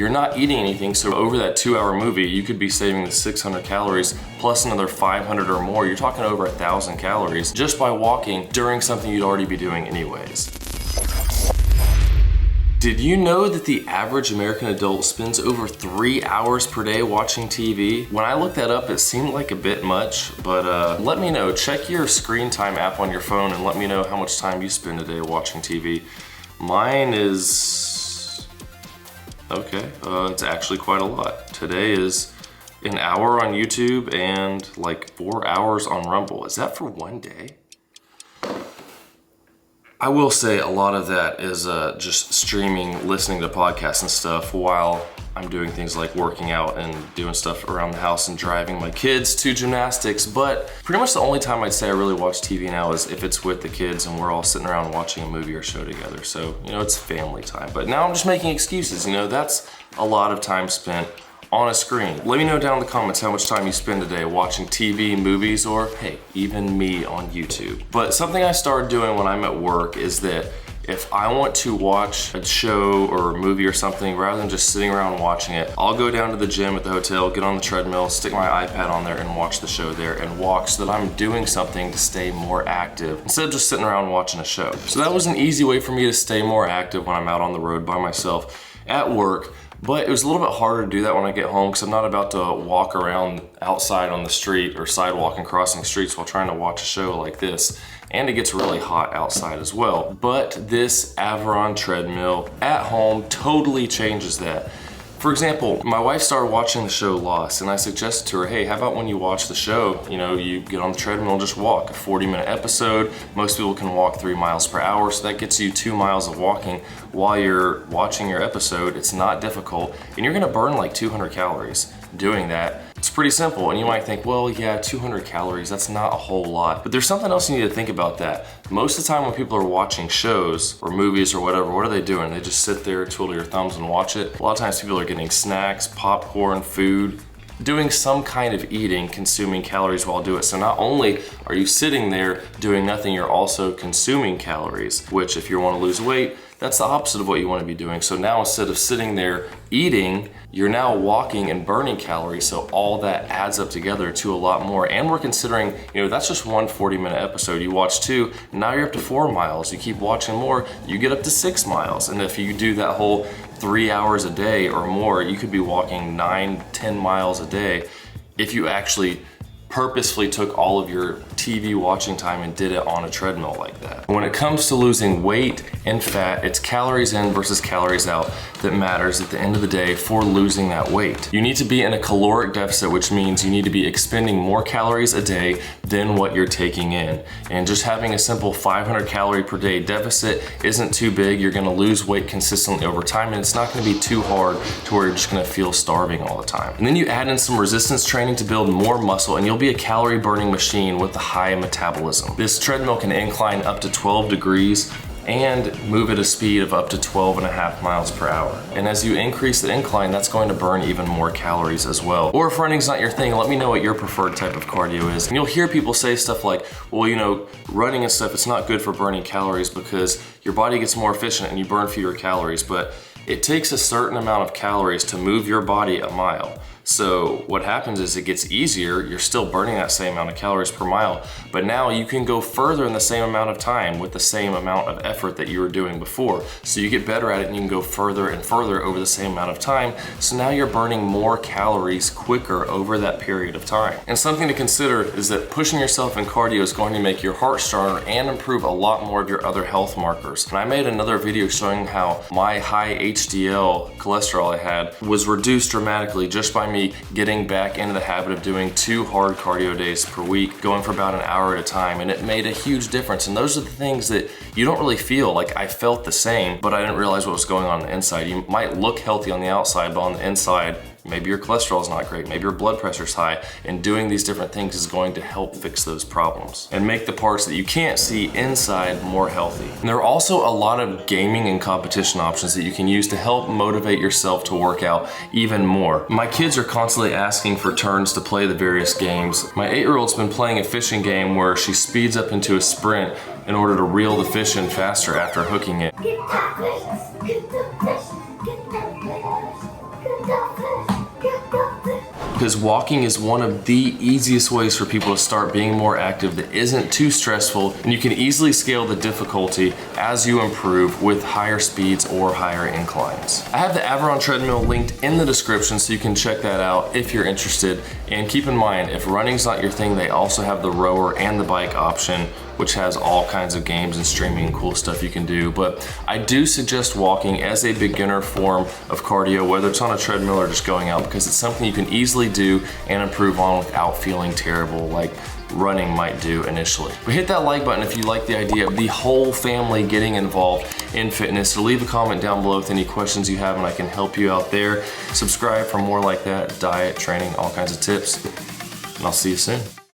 You're not eating anything, so over that 2-hour movie, you could be saving the 600 calories plus another 500 or more. You're talking over 1,000 calories just by walking during something you'd already be doing anyways. Did you know that the average American adult spends over 3 hours per day watching TV? When I looked that up, it seemed like a bit much, but let me know. Check your screen time app on your phone and let me know how much time you spend a day watching TV. Mine is, okay, it's actually quite a lot. Today is an hour on YouTube and like 4 hours on Rumble. Is that for one day? I will say a lot of that is just streaming, listening to podcasts and stuff while I'm doing things like working out and doing stuff around the house and driving my kids to gymnastics. But pretty much the only time I'd say I really watch TV now is if it's with the kids and we're all sitting around watching a movie or show together. So, you know, it's family time. But now I'm just making excuses, you know, that's a lot of time spent on a screen. Let me know down in the comments how much time you spend a day watching TV, movies, or hey, even me on YouTube. But something I started doing when I'm at work is that if I want to watch a show or a movie or something, rather than just sitting around watching it, I'll go down to the gym at the hotel, get on the treadmill, stick my iPad on there and watch the show there and walk so that I'm doing something to stay more active instead of just sitting around watching a show. So that was an easy way for me to stay more active when I'm out on the road by myself at work. But it was a little bit harder to do that when I get home because I'm not about to walk around outside on the street or sidewalk and crossing streets while trying to watch a show like this. And it gets really hot outside as well. But this Aviron treadmill at home totally changes that. For example, my wife started watching the show Lost and I suggested to her, hey, how about when you watch the show, you know, you get on the treadmill and just walk a 40-minute episode. Most people can walk 3 miles per hour, so that gets you 2 miles of walking while you're watching your episode. It's not difficult and you're gonna burn like 200 calories doing that. It's pretty simple, and you might think, well, yeah, 200 calories, that's not a whole lot. But there's something else you need to think about that. Most of the time when people are watching shows or movies or whatever, what are they doing? They just sit there, twiddle your thumbs and watch it. A lot of times people are getting snacks, popcorn, food, doing some kind of eating, consuming calories while doing it. So not only are you sitting there doing nothing, you're also consuming calories, which if you want to lose weight, that's the opposite of what you want to be doing. So now instead of sitting there eating, you're now walking and burning calories. So all that adds up together to a lot more. And we're considering, you know, that's just one 40-minute episode. You watch 2, now you're up to 4 miles. You keep watching more, you get up to 6 miles. And if you do that whole 3 hours a day or more, you could be walking 9-10 miles a day if you actually purposefully took all of your TV watching time and did it on a treadmill like that. When it comes to losing weight and fat, it's calories in versus calories out that matters at the end of the day for losing that weight. You need to be in a caloric deficit, which means you need to be expending more calories a day than what you're taking in. And just having a simple 500 calorie per day deficit isn't too big. You're gonna lose weight consistently over time, and it's not gonna be too hard to where you're just gonna feel starving all the time. And then you add in some resistance training to build more muscle, and you'll be a calorie burning machine with a high metabolism. This treadmill can incline up to 12 degrees and move at a speed of up to 12.5 miles per hour. And as you increase the incline, that's going to burn even more calories as well. Or if running's not your thing, let me know what your preferred type of cardio is. And you'll hear people say stuff like, well, you know, running and stuff, it's not good for burning calories because your body gets more efficient and you burn fewer calories, but it takes a certain amount of calories to move your body a mile. So what happens is it gets easier, you're still burning that same amount of calories per mile, but now you can go further in the same amount of time with the same amount of effort that you were doing before. So you get better at it and you can go further and further over the same amount of time. So now you're burning more calories quicker over that period of time. And something to consider is that pushing yourself in cardio is going to make your heart stronger and improve a lot more of your other health markers. And I made another video showing how my high HDL cholesterol I had was reduced dramatically just by me getting back into the habit of doing 2 hard cardio days per week, going for about an hour at a time, and it made a huge difference. And those are the things that you don't really feel. Like, I felt the same, but I didn't realize what was going on the inside. You might look healthy on the outside, but on the inside, maybe your cholesterol is not great, maybe your blood pressure is high, and doing these different things is going to help fix those problems and make the parts that you can't see inside more healthy. And there are also a lot of gaming and competition options that you can use to help motivate yourself to work out even more. My kids are constantly asking for turns to play the various games. My 8-year-old's been playing a fishing game where she speeds up into a sprint in order to reel the fish in faster after hooking it. because walking is one of the easiest ways for people to start being more active that isn't too stressful, and you can easily scale the difficulty as you improve with higher speeds or higher inclines. I have the Aviron treadmill linked in the description so you can check that out if you're interested. And keep in mind, if running's not your thing, they also have the rower and the bike option, which has all kinds of games and streaming and cool stuff you can do. But I do suggest walking as a beginner form of cardio, whether it's on a treadmill or just going out, because it's something you can easily do and improve on without feeling terrible like running might do initially. But hit that like button if you like the idea of the whole family getting involved in fitness. So leave a comment down below with any questions you have and I can help you out there. Subscribe for more like that, diet, training, all kinds of tips. And I'll see you soon.